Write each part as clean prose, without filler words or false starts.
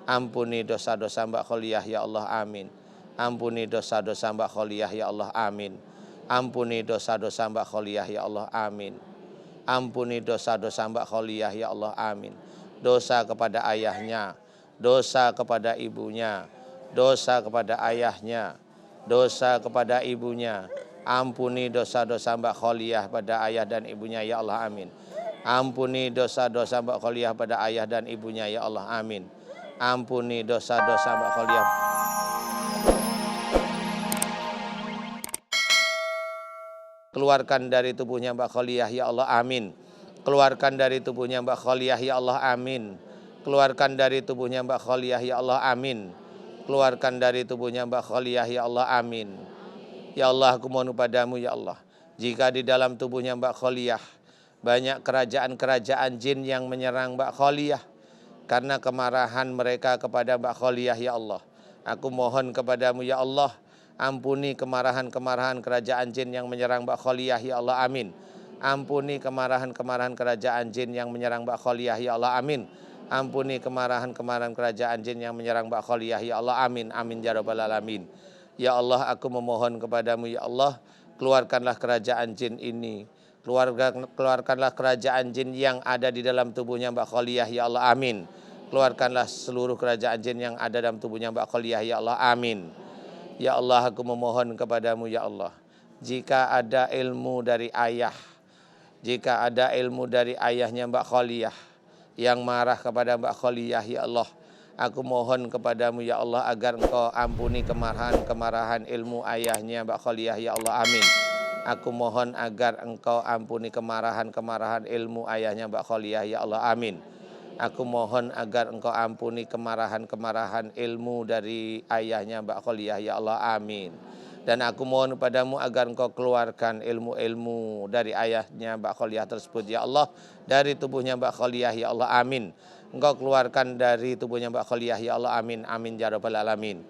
Ampuni dosa-dosa Mbak Kholiah ya Allah, amin. Ampuni dosa-dosa Mbak Kholiah ya Allah, amin. Ampuni dosa-dosa Mbak Kholiah ya Allah, amin. Ampuni dosa-dosa Mbak Kholiah ya Allah, amin. Dosa kepada ayahnya, dosa kepada ibunya, dosa kepada ayahnya, dosa kepada ibunya. Ampuni dosa-dosa Mbak Kholiah pada ayah dan ibunya ya Allah, amin. Ampuni dosa-dosa Mbak Kholiah pada ayah dan ibunya ya Allah, amin. Ampuni dosa-dosa Mbak Kholiah. Keluarkan dari tubuhnya Mbak Kholiah ya Allah, amin. Keluarkan dari tubuhnya Mbak Kholiah ya Allah, amin. Keluarkan dari tubuhnya Mbak Kholiah ya Allah, amin. Keluarkan dari tubuhnya Mbak Kholiah ya Allah, amin. Ya Allah, aku mohon padamu ya Allah, jika di dalam tubuhnya Mbak Kholiah banyak kerajaan-kerajaan jin yang menyerang Mbak Kholiah karena kemarahan mereka kepada Mbak Kholiah ya Allah, aku mohon kepadamu ya Allah, ampuni kemarahan-kemarahan kerajaan jin yang menyerang Mbak Kholiah ya Allah, amin. Ampuni kemarahan-kemarahan kerajaan jin yang menyerang Mbak Kholiah ya Allah, amin. Ampuni kemarahan-kemarahan kerajaan jin yang menyerang Mbak Kholiah ya Allah, amin. Amin ya rabbal alamin. Ya Allah, aku memohon kepadamu ya Allah, keluarkanlah kerajaan jin ini. Keluarkanlah kerajaan jin yang ada di dalam tubuhnya Mbak Kholiah ya Allah, amin. Keluarkanlah seluruh kerajaan jin yang ada dalam tubuhnya Mbak Kholiah ya Allah, amin. Ya Allah, aku memohon kepadamu ya Allah, jika ada ilmu dari ayah, jika ada ilmu dari ayahnya Mbak Kholiah yang marah kepada Mbak Kholiah ya Allah, aku mohon kepadamu ya Allah agar engkau ampuni kemarahan ilmu ayahnya Mbak Kholiah ya Allah, amin. Aku mohon agar engkau ampuni kemarahan ilmu ayahnya Mbak Kholiah ya Allah, amin. Aku mohon agar engkau ampuni kemarahan ilmu dari ayahnya Mbak Kholiah ya Allah, amin. Dan aku mohon padamu agar engkau keluarkan ilmu-ilmu dari ayahnya Mbak Kholiah tersebut ya Allah, dari tubuhnya Mbak Kholiah ya Allah, amin. Engkau keluarkan dari tubuhnya Mbak Kholiah ya Allah, amin. Amin ya rabbal alamin.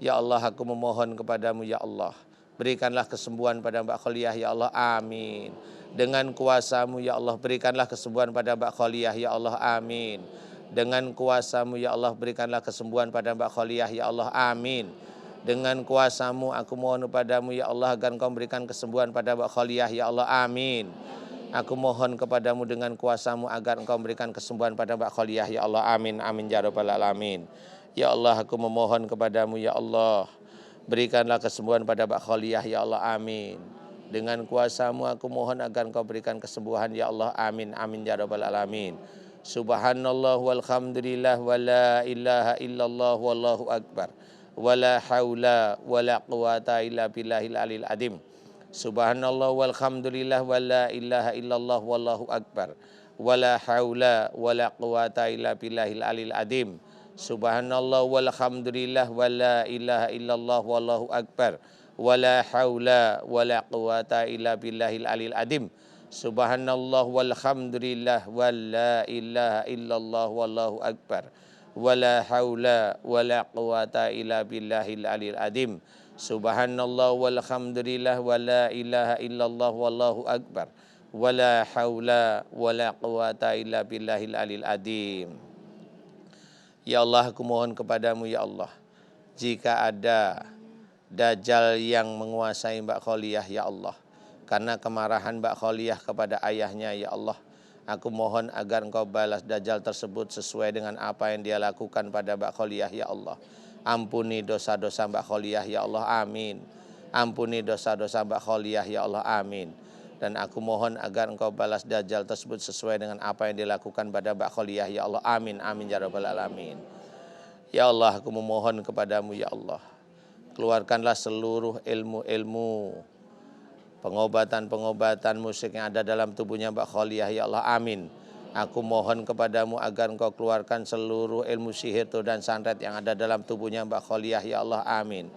Ya Allah, aku memohon kepadamu ya Allah, berikanlah kesembuhan pada Mbak Kholiah ya Allah, amin. Dengan kuasamu ya Allah, berikanlah kesembuhan pada Mbak Kholiah ya Allah, amin. Dengan kuasamu ya Allah, berikanlah kesembuhan pada Mbak Kholiah ya Allah, amin. Dengan kuasamu aku mohon kepadamu ya Allah agar engkau memberikan kesembuhan pada Mbak Kholiah ya Allah, amin. Aku mohon kepadamu dengan kuasamu agar engkau memberikan kesembuhan pada Mbak Kholiah ya Allah, amin. Amin ya rabbal alamin. Ya Allah, aku memohon kepadamu ya Allah, berikanlah kesembuhan pada Mbak Kholiah ya Allah, amin. Dengan kuasamu aku mohon agar engkau berikan kesembuhan ya Allah, amin. Amin ya rabbal alamin. Subhanallah walhamdulillah wa la ilaha illallah wallahu akbar. Wala haula wala quwata illa billahil alil adim. Subhanallah walhamdulillah wa la ilaha illallah wallahu akbar. Wala haula wala quwata illa billahil alil adim. Subhanallah walhamdulillah wa la ilaha illallah wallahu akbar. Wala haula wala quwata illa billahil alil adim. Subhanallah walhamdulillah wa la ilaha illallah wallahu akbar. Wala haula wala quwata illa billahil alil adim. Subhanallah walhamdulillah wa la ilaha illallah wallahu akbar. Wala haula wala quwata illa billahil alil adim. Ya Allah, aku mohon kepadamu ya Allah, jika ada Dajjal yang menguasai Mbak Kholiah ya Allah, karena kemarahan Mbak Kholiah kepada ayahnya ya Allah, aku mohon agar engkau balas Dajjal tersebut sesuai dengan apa yang dia lakukan pada Mbak Kholiah ya Allah. Ampuni dosa-dosa Mbak Kholiah ya Allah, amin. Ampuni dosa-dosa Mbak Kholiah ya Allah, amin. Dan aku mohon agar engkau balas Dajjal tersebut sesuai dengan apa yang dilakukan pada Mbak Kholiah ya Allah, amin. Amin ya rabbal alamin. Ya Allah, aku memohon kepadamu ya Allah, keluarkanlah seluruh ilmu-ilmu pengobatan musik yang ada dalam tubuhnya Mbak Kholiah ya Allah, amin. Aku mohon kepadamu agar engkau keluarkan seluruh ilmu sihir dan santet yang ada dalam tubuhnya Mbak Kholiah ya Allah, amin.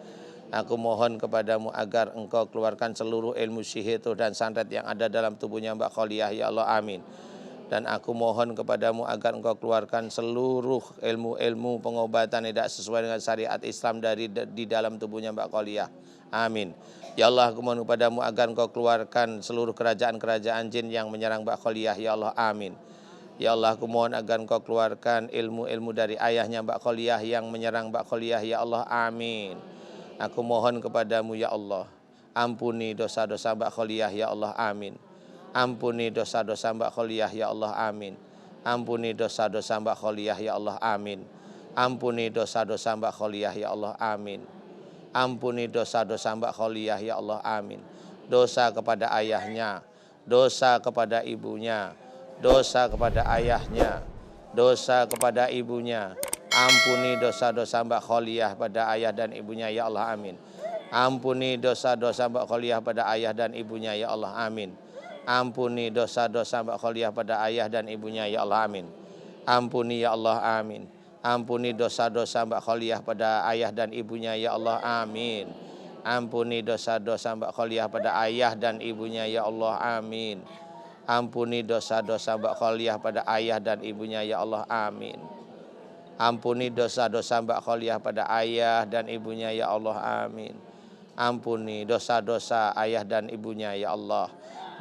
Aku mohon kepadamu agar engkau keluarkan seluruh ilmu sihir dan santet yang ada dalam tubuhnya Mbak Kholiah ya Allah, amin. Dan aku mohon kepadamu agar engkau keluarkan seluruh ilmu-ilmu pengobatan tidak sesuai dengan syariat Islam di dalam tubuhnya Mbak Kholiah, amin. Ya Allah, aku mohon kepadamu agar engkau keluarkan seluruh kerajaan-kerajaan jin yang menyerang Mbak Kholiah ya Allah, amin. Ya Allah, aku mohon agar Engkau keluarkan ilmu-ilmu dari ayahnya Mbak Kholiah yang menyerang Mbak Kholiah. Ya Allah, amin. Aku mohon kepadamu ya Allah, ampuni dosa-dosa Mbak Kholiah ya Allah, amin. Ampuni dosa-dosa Mbak Kholiah ya Allah, amin. Ampuni dosa-dosa Mbak Kholiah ya Allah, amin. Ampuni dosa-dosa Mbak Kholiah ya Allah, amin. Ampuni dosa-dosa Mbak Kholiah ya Allah, amin. Dosa kepada ayahnya, dosa kepada ibunya, dosa kepada ayahnya, dosa kepada ibunya. Ampuni dosa-dosa Mbak Kholiah pada ayah dan ibunya ya Allah, amin. Ampuni dosa-dosa Mbak Kholiah pada ayah dan ibunya ya Allah, amin. Ampuni dosa-dosa Mbak Kholiah pada ayah dan ibunya ya Allah, amin. Ampuni ya Allah, amin. Ampuni dosa-dosa Mbak Kholiah pada ayah dan ibunya ya Allah, amin. Ampuni dosa-dosa Mbak Kholiah pada ayah dan ibunya ya Allah, amin. Ampuni dosa-dosa Mbak Kholiah pada ayah dan ibunya ya Allah, amin. Ampuni dosa-dosa Mbak Kholiah pada ayah dan ibunya ya Allah, amin. Ampuni dosa-dosa ayah dan ibunya ya Allah.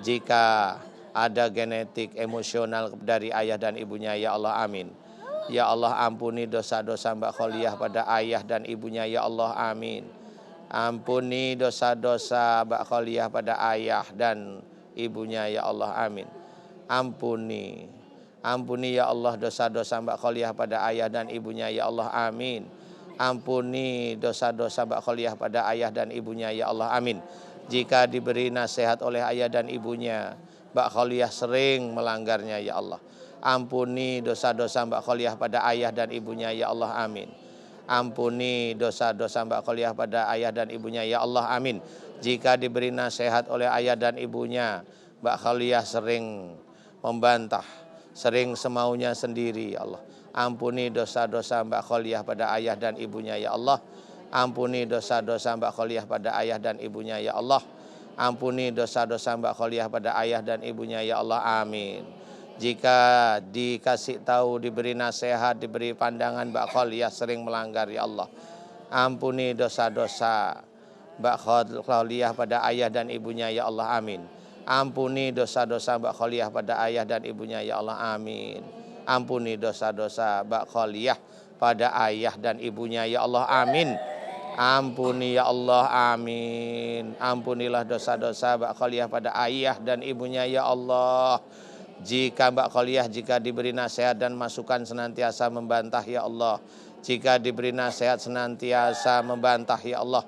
Jika ada genetik emosional dari ayah dan ibunya ya Allah, amin. Ya Allah, ampuni dosa-dosa Mbak Kholiah pada ayah dan ibunya ya Allah, amin. Ampuni dosa-dosa Mbak Kholiah pada ayah dan ibunya ya Allah, amin. Ampuni ya Allah dosa-dosa Mbak Kholiah pada ayah dan ibunya ya Allah, amin. Ampuni dosa-dosa Mbak Kholiah pada ayah dan ibunya ya Allah, amin. Jika diberi nasihat oleh ayah dan ibunya, Mbak Kholiah sering melanggarnya ya Allah. Ampuni dosa-dosa Mbak Kholiah pada ayah dan ibunya ya Allah, amin. Ampuni dosa-dosa Mbak Kholiah pada ayah dan ibunya ya Allah, amin. Jika diberi nasihat oleh ayah dan ibunya, Mbak Kholiah sering membantah, sering semaunya sendiri ya Allah. Ampuni dosa-dosa Mbak Kholiah pada ayah dan ibunya ya Allah. Ampuni dosa-dosa Mbak Kholiah pada ayah dan ibunya ya Allah. Ampuni dosa-dosa Mbak Kholiah pada ayah dan ibunya ya Allah, amin. Jika dikasih tahu, diberi nasihat, diberi pandangan, Mbak Kholiah sering melanggar ya Allah. Ampuni dosa-dosa Mbak Kholiah pada ayah dan ibunya ya Allah, amin. Ampuni dosa-dosa Mbak Kholiah pada ayah dan ibunya ya Allah, amin. Ampuni dosa-dosa Mbak Kholiah pada ayah dan ibunya ya Allah, amin. Ampuni ya Allah, amin. Ampunilah dosa-dosa Mbak Kholiah pada ayah dan ibunya ya Allah. Jika Mbak Kholiah diberi nasihat dan masukan senantiasa membantah ya Allah. Jika diberi nasihat senantiasa membantah ya Allah.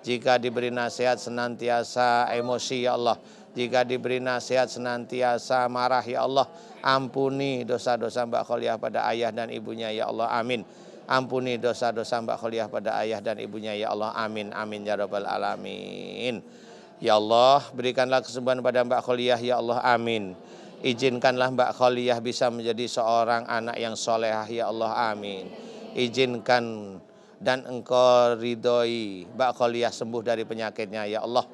Jika diberi nasihat senantiasa emosi ya Allah. Jika diberi nasihat senantiasa marah ya Allah. Ampuni dosa-dosa Mbak Kholiah pada ayah dan ibunya ya Allah, amin. Ampuni dosa-dosa Mbak Kholiah pada ayah dan ibunya ya Allah, amin. Amin ya rabbal alamin. Ya Allah, berikanlah kesembuhan pada Mbak Kholiah ya Allah, amin. Izinkanlah Mbak Kholiah bisa menjadi seorang anak yang solehah ya Allah, amin. Izinkan dan Engkau ridhoi Mbak Kholiah sembuh dari penyakitnya ya Allah.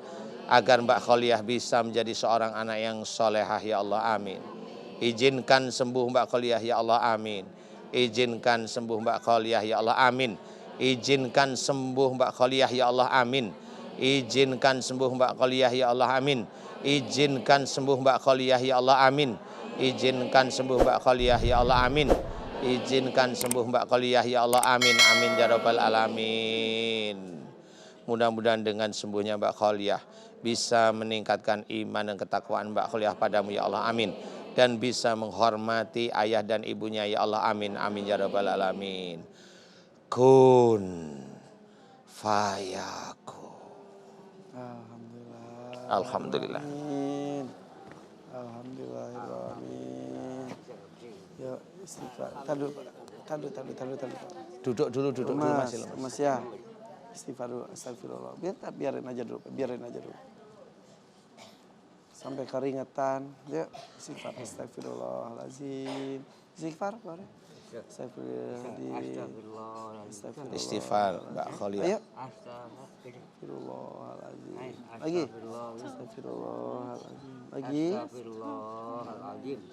Agar Mbak Kholiah bisa menjadi seorang anak yang solehah ya Allah, amin. Izinkan sembuh Mbak Kholiah ya Allah, amin. Izinkan sembuh Mbak Kholiah ya Allah, amin. Izinkan sembuh Mbak Kholiah ya Allah, amin. Izinkan sembuh Mbak Kholiah ya Allah, amin. Izinkan sembuh Mbak Kholiah ya Allah, amin. Izinkan sembuh Mbak Kholiah ya Allah, amin. Izinkan sembuh Mbak Kholiah ya Allah, amin. Amin ya rabbal alamin. Mudah-mudahan dengan sembuhnya Mbak Kholiah bisa meningkatkan iman dan ketakwaan Mbak Kholiah padamu ya Allah, amin. Dan bisa menghormati ayah dan ibunya ya Allah, amin. Amin ya rabbal alamin. Kun fayakun. Alhamdulillah. Amin. Alhamdulillahirrahmanirrahim. Ya istighfar. Taduh. Duduk dulu masih lemas. Mas ya. Istighfar dulu, astagfirullah. Biarin aja dulu. Sampai keringetan. Ya, istighfar, astagfirullahalazim. Istighfar, boleh. Astagfirullah. Istighfar, Mbak Kholiah. Ayo. Astagfirullahalazim. Lagi. Astagfirullahalazim. Lagi.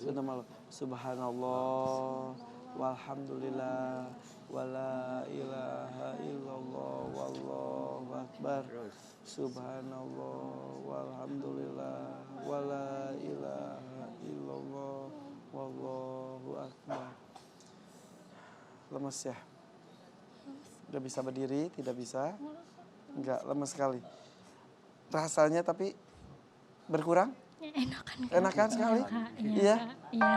Sudah malu. Subhanallah. Walhamdulillah. Wala ilaha illallah. Wallahu akbar. Subhanallah. Walhamdulillah. Wala ilaha illallah. Wallahu Lemes ya? Udah bisa berdiri, tidak bisa? Enggak, lemes sekali. Rasanya tapi berkurang? Ya, enakan Kak. Enakan sekali? Kak, Iya? Kak. Iya.